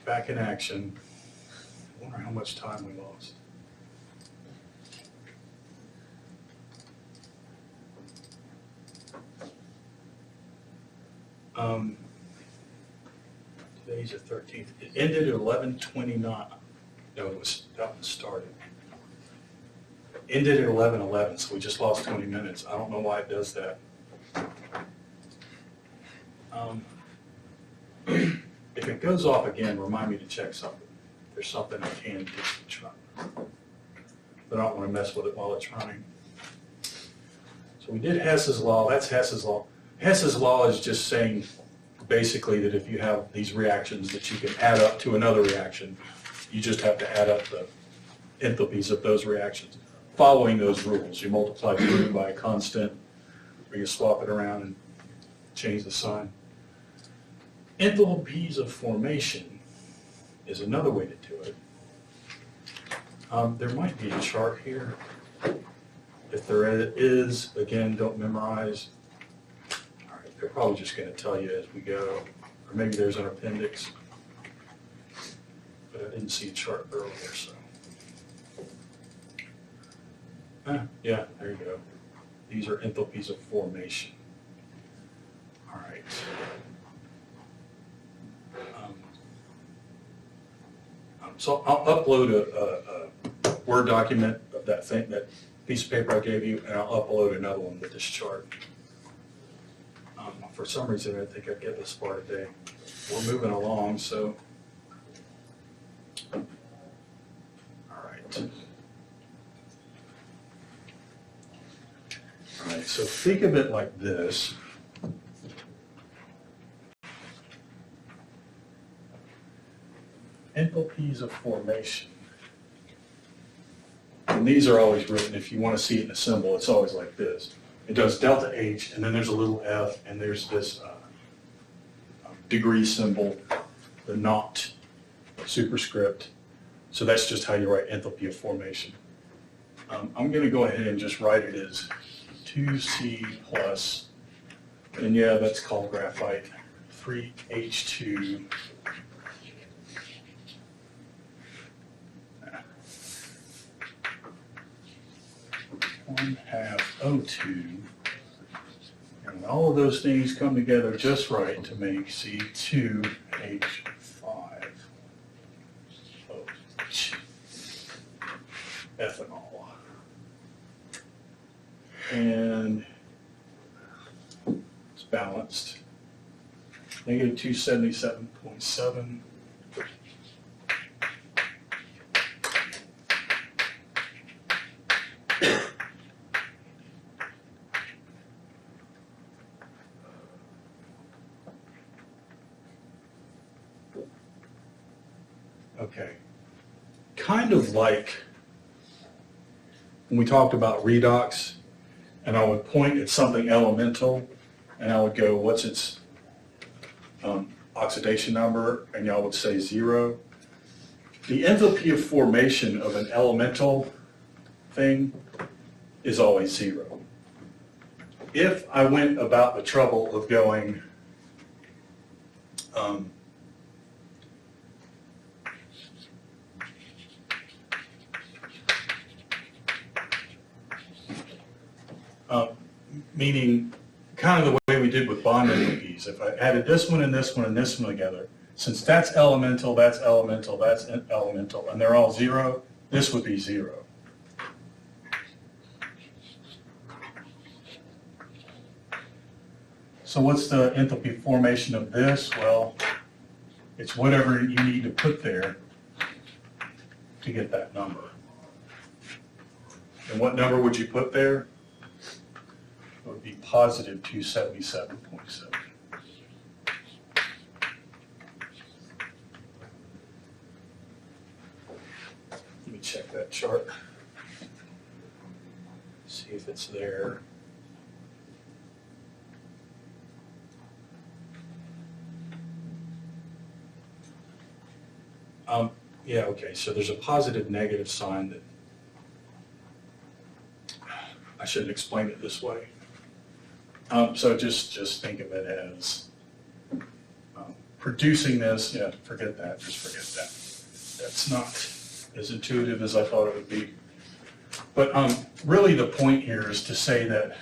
back in action. I wonder how much time we lost. Today's the 13th. It ended at 11:29. No, that one started. Ended at 11:11, so we just lost 20 minutes. I don't know why it does that. If it goes off again, remind me to check something. There's something I can do to try. But I don't want to mess with it while it's running. So we did Hess's law. That's Hess's law. Hess's law is just saying basically that if you have these reactions that you can add up to another reaction, you just have to add up the enthalpies of those reactions. Following those rules, you multiply through by a constant, or you swap it around and change the sign. Enthalpies of formation is another way to do it. There might be a chart here. If there is, again, don't memorize. All right, they're probably just going to tell you as we go, or maybe there's an appendix. But I didn't see a chart earlier, so. Yeah, there you go. These are enthalpies of formation. All right. So I'll upload a Word document of that piece of paper I gave you, and I'll upload another one with this chart. For some reason, I think I get this far today. We're moving along, so. All right. All right, so think of it like this. Enthalpies of formation. And these are always written, if you want to see it in a symbol, it's always like this. It does delta H, and then there's a little f, and there's this degree symbol, the naught superscript. So that's just how you write enthalpy of formation. I'm going to go ahead and just write it as 2C plus, and yeah, that's called graphite, 3H2 1/2 O2, and all of those things come together just right to make C2H5 OH, ethanol. And it's balanced. Negative 277.7. Okay, kind of like when we talked about redox, and I would point at something elemental, and I would go, what's its oxidation number? And y'all would say 0. The enthalpy of formation of an elemental thing is always 0. If I went about the trouble of going meaning kind of the way we did with bond enthalpies. If I added this one and this one and this one together, since that's elemental, that's elemental, that's elemental, and they're all 0, this would be 0. So what's the enthalpy formation of this? Well, it's whatever you need to put there to get that number. And what number would you put there? It would be positive 277.7. Let me check that chart. See if it's there. Yeah, okay, so there's a positive negative sign that I shouldn't explain it this way. So just think of it as producing this, yeah, forget that, just forget that. That's not as intuitive as I thought it would be. But really the point here is to say that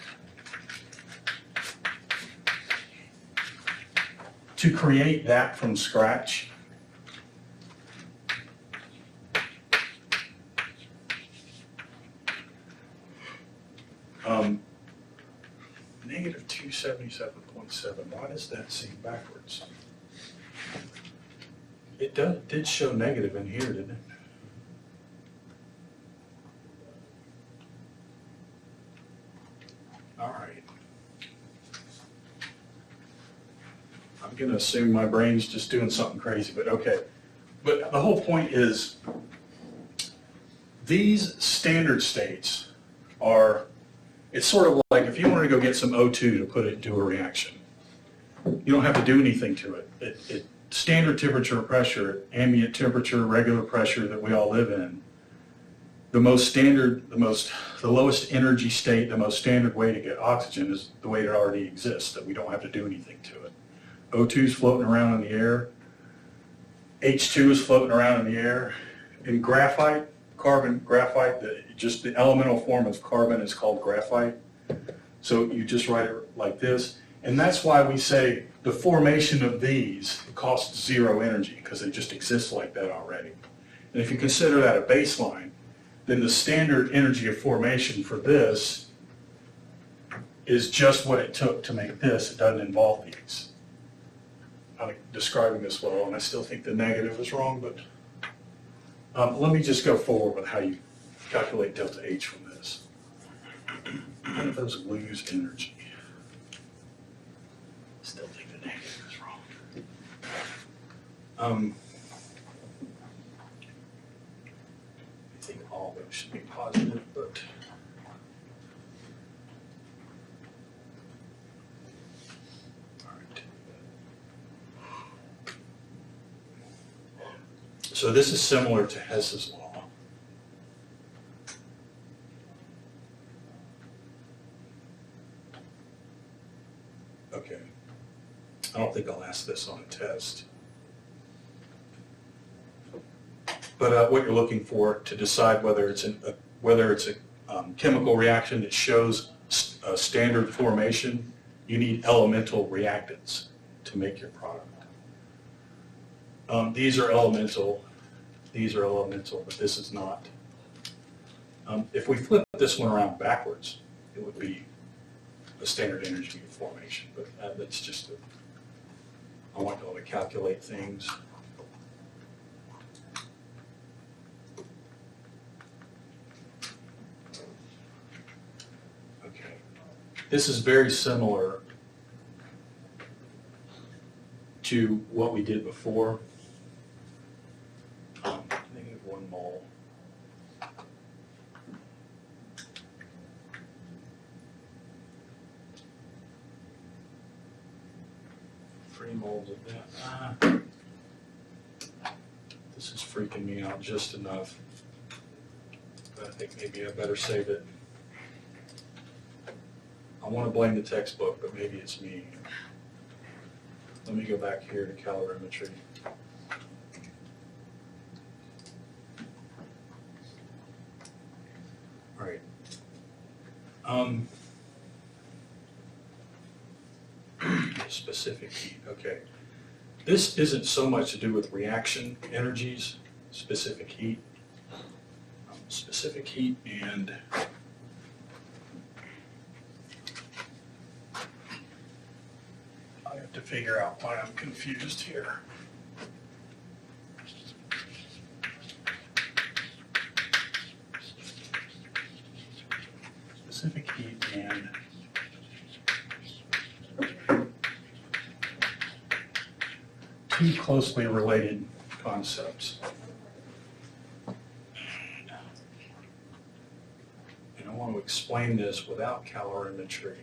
to create that from scratch, negative 277.7, why does that seem backwards? It did show negative in here, didn't it? All right. I'm going to assume my brain's just doing something crazy, but okay. But the whole point is these standard states are, it's sort of like if you wanted to go get some O2 to put it into a reaction, you don't have to do anything to it. Standard temperature or pressure, ambient temperature, regular pressure that we all live in, the most standard, the lowest energy state, the most standard way to get oxygen is the way it already exists, that we don't have to do anything to it. O2 is floating around in the air. H2 is floating around in the air. In graphite, graphite, just the elemental form of carbon is called graphite. So you just write it like this. And that's why we say the formation of these costs zero energy, because they just exist like that already. And if you consider that a baseline, then the standard energy of formation for this is just what it took to make this. It doesn't involve these. I'm describing this well, and I still think the negative is wrong, but let me just go forward with how you calculate delta H from this. None of those lose energy. Still think the negative is wrong. I think all of those should be positive, but all right. So this is similar to Hess's law. Okay. I don't think I'll ask this on a test. But what you're looking for to decide whether it's a chemical reaction that shows a standard formation, you need elemental reactants to make your product. These are elemental, but this is not. If we flip this one around backwards, it would be a standard energy formation, but that's just I want to be able to calculate things. Okay, this is very similar to what we did before. Negative 1 mole. 3 moles of that. This is freaking me out just enough. But I think maybe I better save it. I want to blame the textbook, but maybe it's me. Let me go back here to calorimetry. All right. Specific heat, okay. This isn't so much to do with reaction energies, specific heat. Specific heat and I have to figure out why I'm confused here. Specific heat and two closely related concepts. And I want to explain this without calorimetry.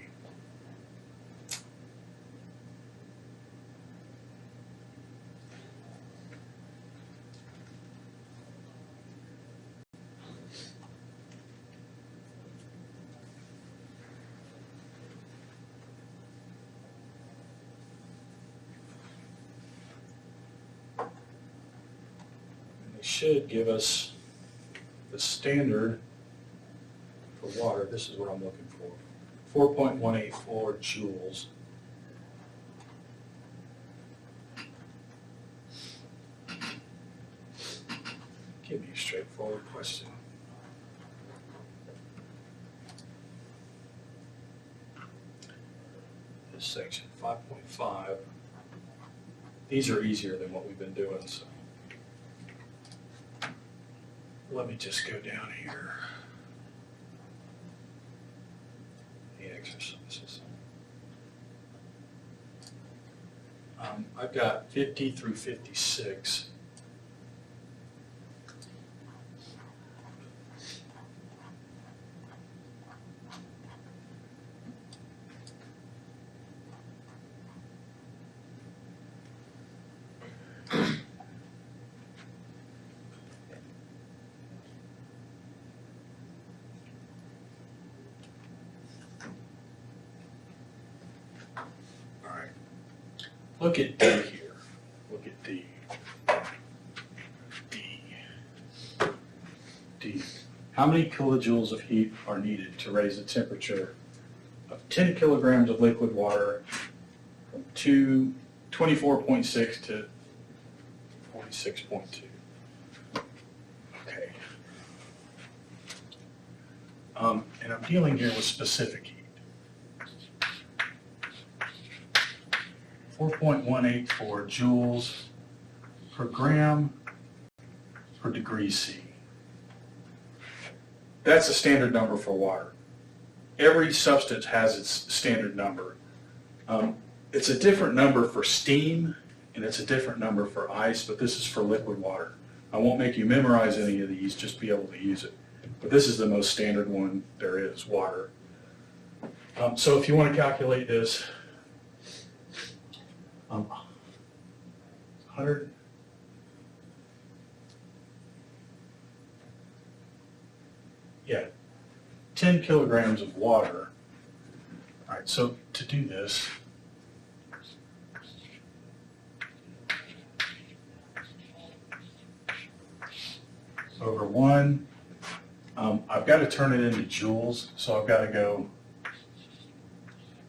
It should give us the standard for water. This is what I'm looking for. 4.184 joules. Give me a straightforward question. This section, 5.5. These are easier than what we've been doing, so let me just go down here. The exercises. I've got 50 through 56. Look at D here. Look at D. D. How many kilojoules of heat are needed to raise the temperature of 10 kilograms of liquid water from 24.6 to 46.2? Okay. And I'm dealing here with specific heat. 4.184 joules per gram per degree C. That's a standard number for water. Every substance has its standard number. It's a different number for steam, and it's a different number for ice, but this is for liquid water. I won't make you memorize any of these, just be able to use it. But this is the most standard one there is, water. So if you want to calculate this, 100. Yeah, 10 kilograms of water. All right, so to do this, over 1, I've got to turn it into joules, so I've got to go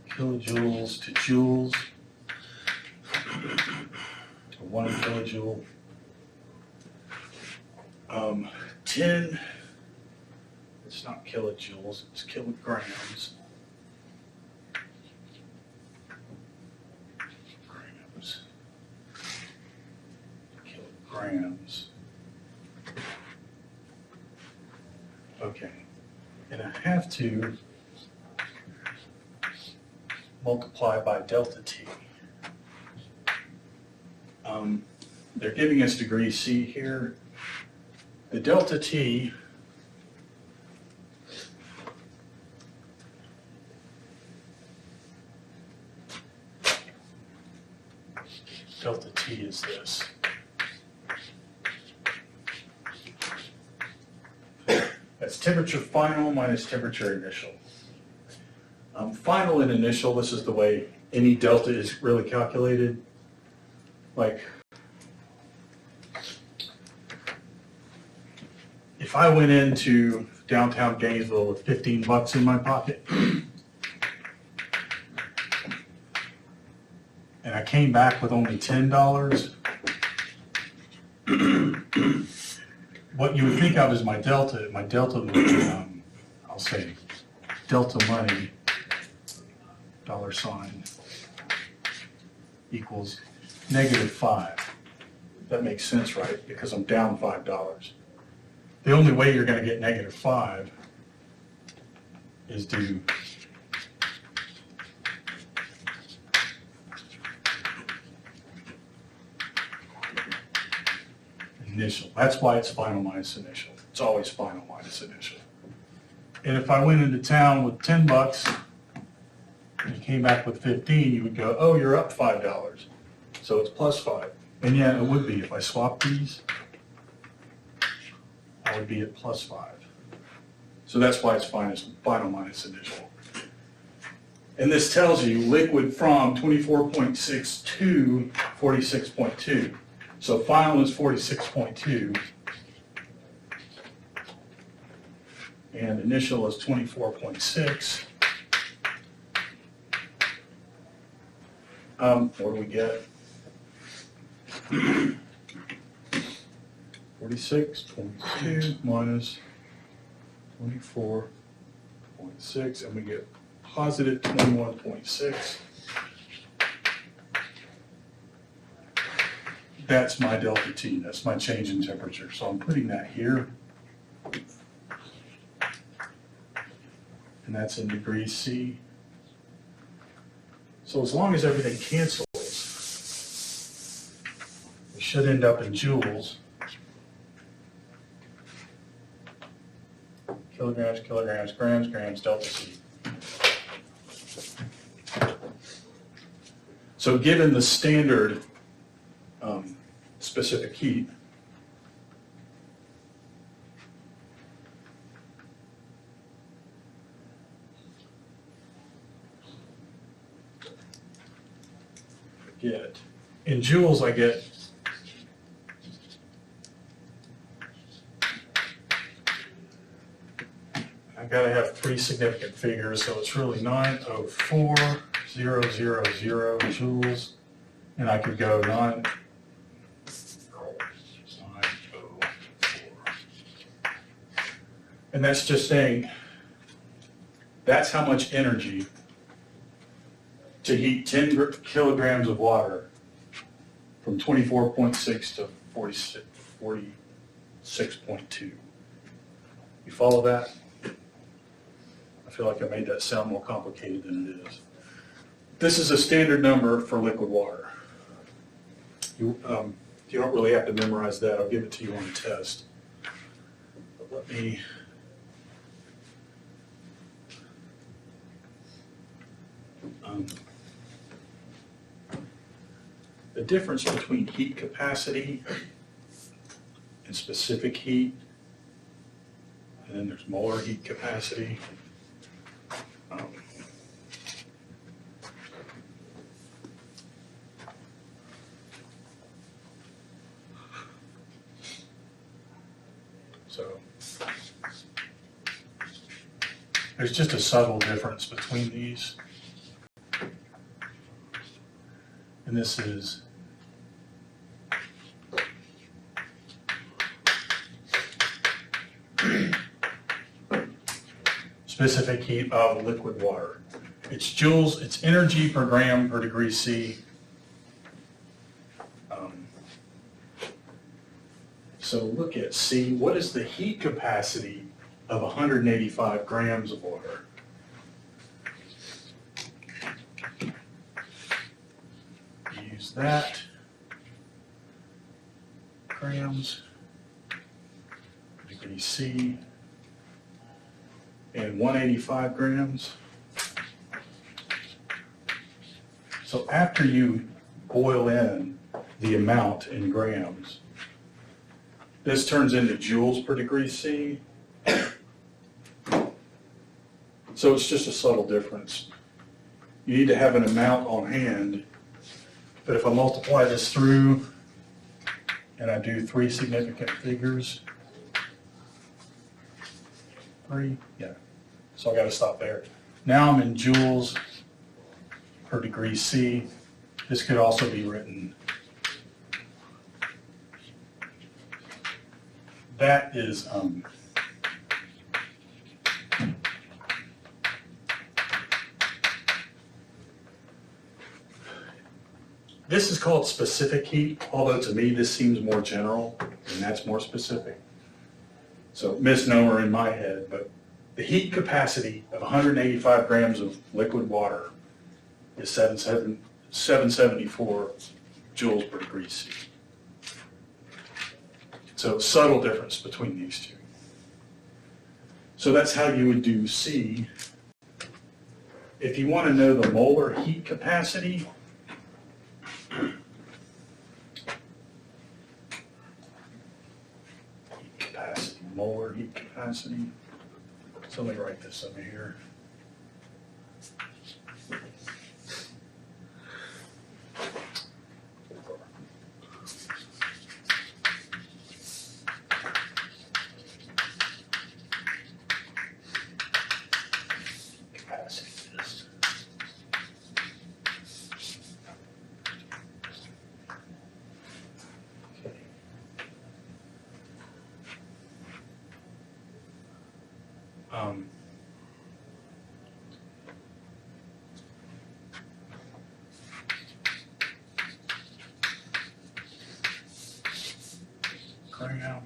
kilojoules to joules. 1 kilojoule. 10, it's not kilojoules, it's kilograms. Kilograms. Okay, and I have to multiply by delta T. They're giving us degree C here. The delta T is this. That's temperature final minus temperature initial. Final and initial, this is the way any delta is really calculated. Like, if I went into downtown Gainesville with 15 bucks in my pocket, and I came back with only $10, what you would think of as my delta would be, I'll say, delta money, $, equals -5. That makes sense, right? Because I'm down $5. The only way you're going to get -5 is to initial. That's why it's final minus initial. It's always final minus initial. And if I went into town with 10 bucks and you came back with 15, you would go, oh, you're up $5. So it's +5. And yeah, it would be. If I swap these, I would be at +5. So that's why it's final minus initial. And this tells you liquid from 24.6 to 46.2. So final is 46.2, and initial is 24.6. What do we get? 46.2 minus 24.6, and we get positive 21.6. That's my delta T, that's my change in temperature. So I'm putting that here. And that's in degrees C. So as long as everything cancels, we should end up in joules. Kilograms, kilograms, grams, grams, delta T. So given the standard specific heat, in joules I get I gotta have three significant figures, so it's really 904,000 joules, and I could go 904. And that's just saying that's how much energy to heat 10 kilograms of water from 24.6 to 46.2. You follow that? I feel like I made that sound more complicated than it is. This is a standard number for liquid water. You don't really have to memorize that. I'll give it to you on the test. But let me... the difference between heat capacity and specific heat, and then there's molar heat capacity. So there's just a subtle difference between these. And this is specific heat of liquid water. It's joules, it's energy per gram per degree C. So look at C, what is the heat capacity of 185 grams of water? Use that, grams, degree C, and 185 grams. So after you boil in the amount in grams, this turns into joules per degree C. So it's just a subtle difference. You need to have an amount on hand, but if I multiply this through and I do three significant figures, so I got to stop there. Now I'm in joules per degree C. This could also be written, that is this is called specific heat, although to me this seems more general and that's more specific. So misnomer in my head, but the heat capacity of 185 grams of liquid water is 774 joules per degree C. So subtle difference between these two. So that's how you would do C. If you want to know the molar heat capacity, molar heat capacity. So let me write this over here. gram.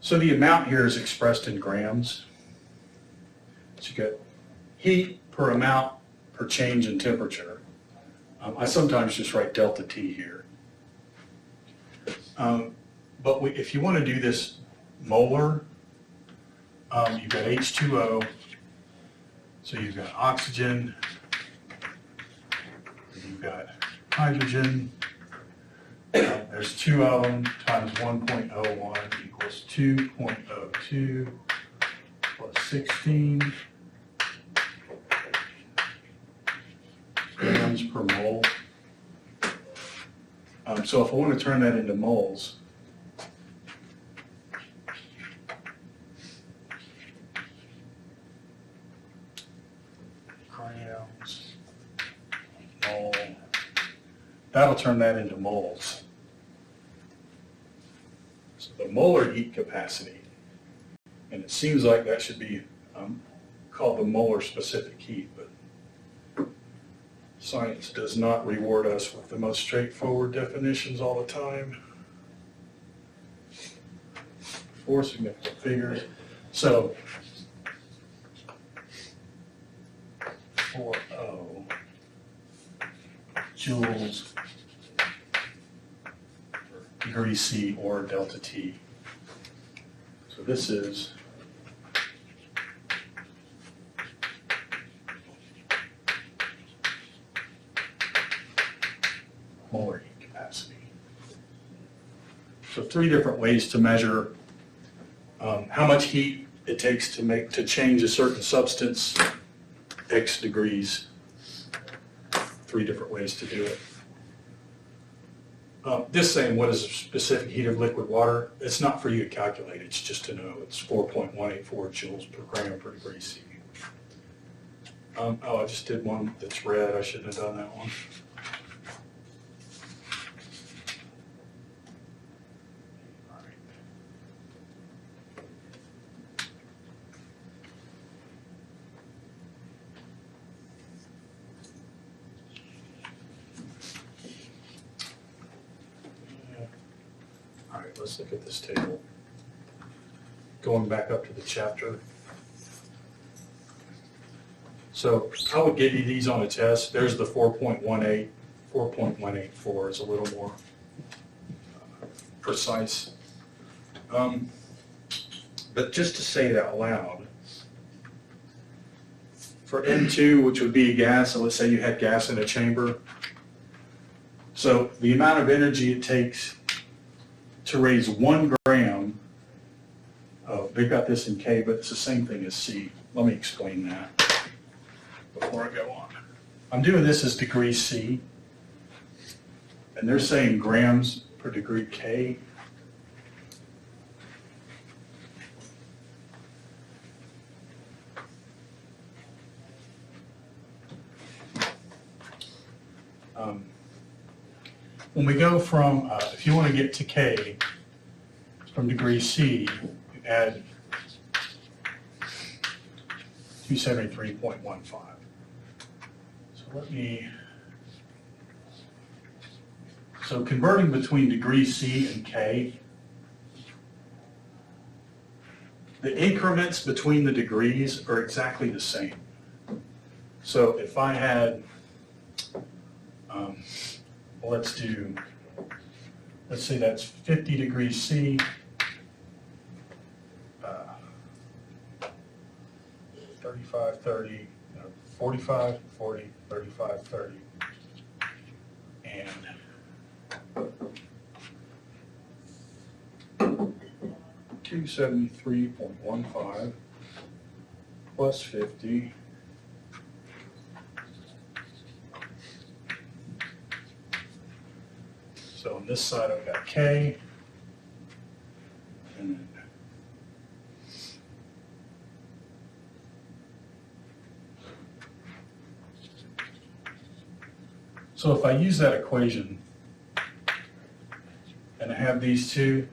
So the amount here is expressed in grams. So you get heat per amount per change in temperature. I sometimes just write delta T here. But if you want to do this molar, you've got H2O, so you've got oxygen, you've got hydrogen, there's two of them, times 1.01 equals 2.02 plus 16 grams per mole. So if I want to turn that into moles, grams, mole, that'll turn that into moles. So the molar heat capacity, and it seems like that should be called the molar specific heat, but science does not reward us with the most straightforward definitions all the time. 4 significant figures. So 4O joules per degree C or delta T. So this is molar heat capacity. So 3 different ways to measure how much heat it takes to change a certain substance, X degrees. 3 different ways to do it. This saying, what is the specific heat of liquid water? It's not for you to calculate, it's just to know. It's 4.184 joules per gram per degree C. Oh, I just did one that's red. I shouldn't have done that one. All right, let's look at this table. Going back up to the chapter. So I would give you these on a test. There's the 4.18. 4.184 is a little more precise. But just to say it out loud, for N2, which would be a gas, so let's say you had gas in a chamber. So the amount of energy it takes to raise 1 gram of, they've got this in K, but it's the same thing as C. Let me explain that before I go on. I'm doing this as degree C, and they're saying grams per degree K. When we go from, if you want to get to K from degree C, you add 273.15. So converting between degree C and K, the increments between the degrees are exactly the same. So if I had, let's say that's 50 degrees C, 35, 30, 45, 40, 35, 30, and 273.15 plus 50 . So on this side I've got K, and then so if I use that equation and I have these two,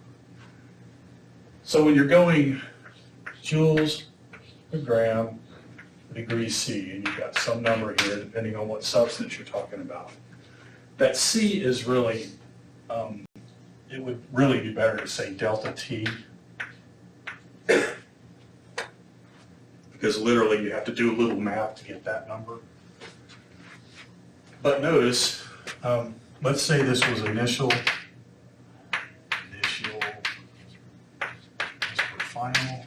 so when you're going joules per gram per degree C, and you've got some number here depending on what substance you're talking about, that C is really it would really be better to say delta T. Because literally you have to do a little math to get that number. But notice, let's say this was initial, let's put final.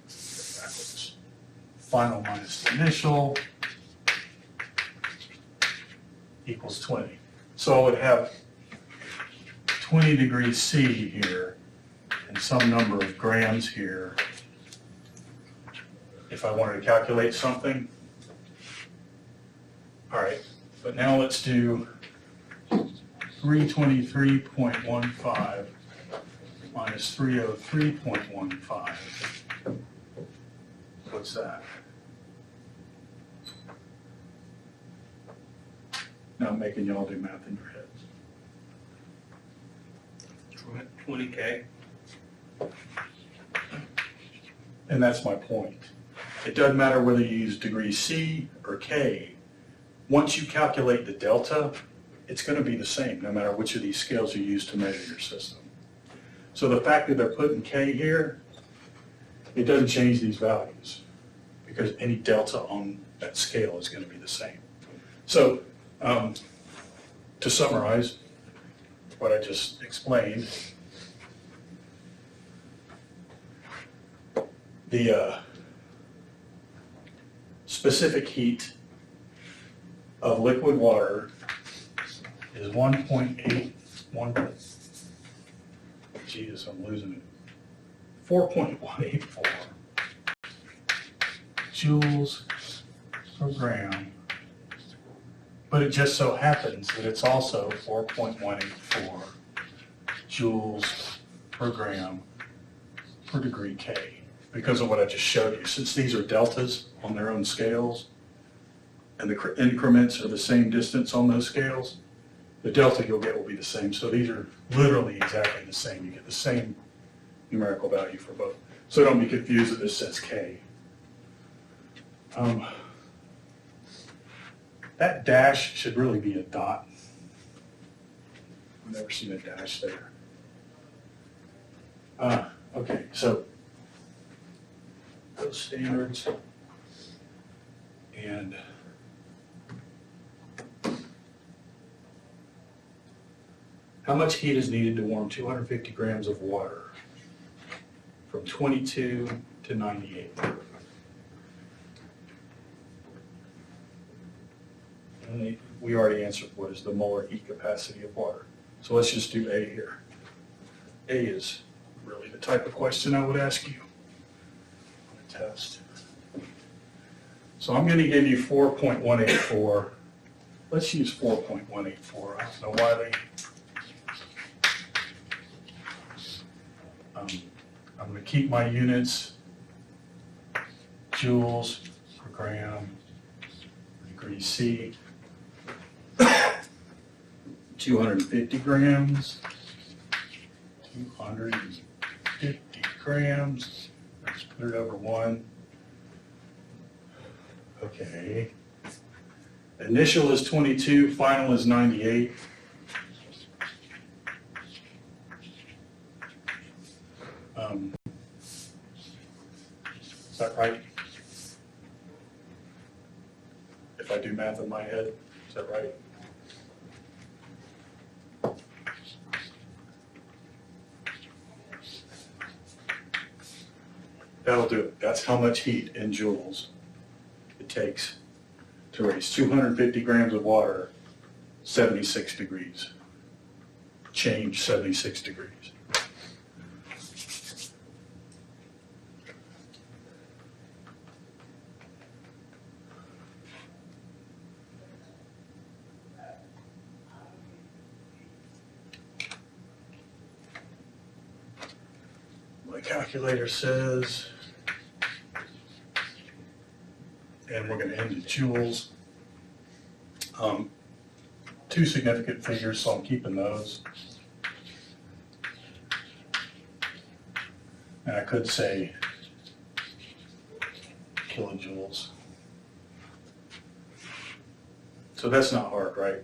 Backwards. Final minus initial equals 20. So I would have 20 degrees C here and some number of grams here if I wanted to calculate something. All right, but now let's do 323.15 minus 303.15. What's that? Now I'm making y'all do math in your heads. 20K. And that's my point. It doesn't matter whether you use degree C or K. Once you calculate the delta, it's going to be the same no matter which of these scales you use to measure your system. So the fact that they're putting K here, it doesn't change these values because any delta on that scale is going to be the same. So to summarize what I just explained, the specific heat of liquid water is 1.81. Jesus, I'm losing it. 4.184 joules per gram. But it just so happens that it's also 4.184 joules per gram per degree K. Because of what I just showed you, since these are deltas on their own scales, and the increments are the same distance on those scales, the delta you'll get will be the same. So these are literally exactly the same. You get the same numerical value for both. So don't be confused that this says K. That dash should really be a dot. I've never seen a dash there. Okay, so those standards and how much heat is needed to warm 250 grams of water from 22 to 98? And we already answered what is the molar heat capacity of water. So let's just do A here. A is really the type of question I would ask you on a test. So I'm going to give you 4.184. Let's use 4.184. I don't know why they... I'm going to keep my units, joules per gram, degree C, 250 grams, 250 grams, let's put it over 1. Okay. Initial is 22, final is 98. Is that right? If I do math in my head, is that right? That'll do it. That's how much heat in joules it takes to raise 250 grams of water 76 degrees. Change 76 degrees. My calculator says, and we're going to end in joules. Two significant figures, so I'm keeping those. And I could say kilojoules. So that's not hard, right?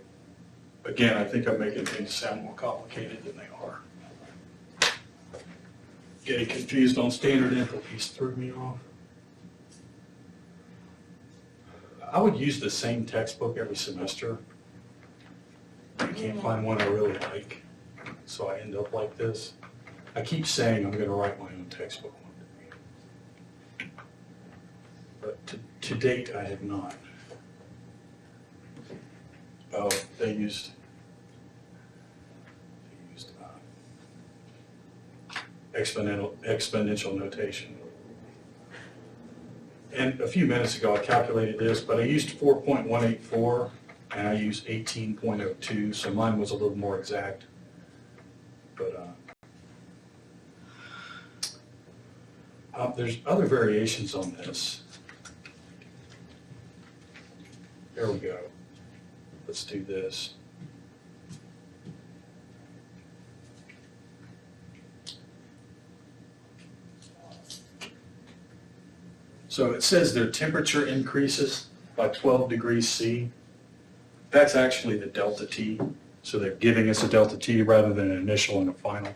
Again, I think I'm making things sound more complicated than they are. Getting confused on standard enthalpies threw me off. I would use the same textbook every semester. I can't find one I really like, so I end up like this. I keep saying I'm going to write my own textbook one day. But to date, I have not. Oh, they used exponential notation. And a few minutes ago, I calculated this, but I used 4.184, and I used 18.02, so mine was a little more exact. But there's other variations on this. There we go. Let's do this. So it says their temperature increases by 12 degrees C. That's actually the delta T. So they're giving us a delta T rather than an initial and a final.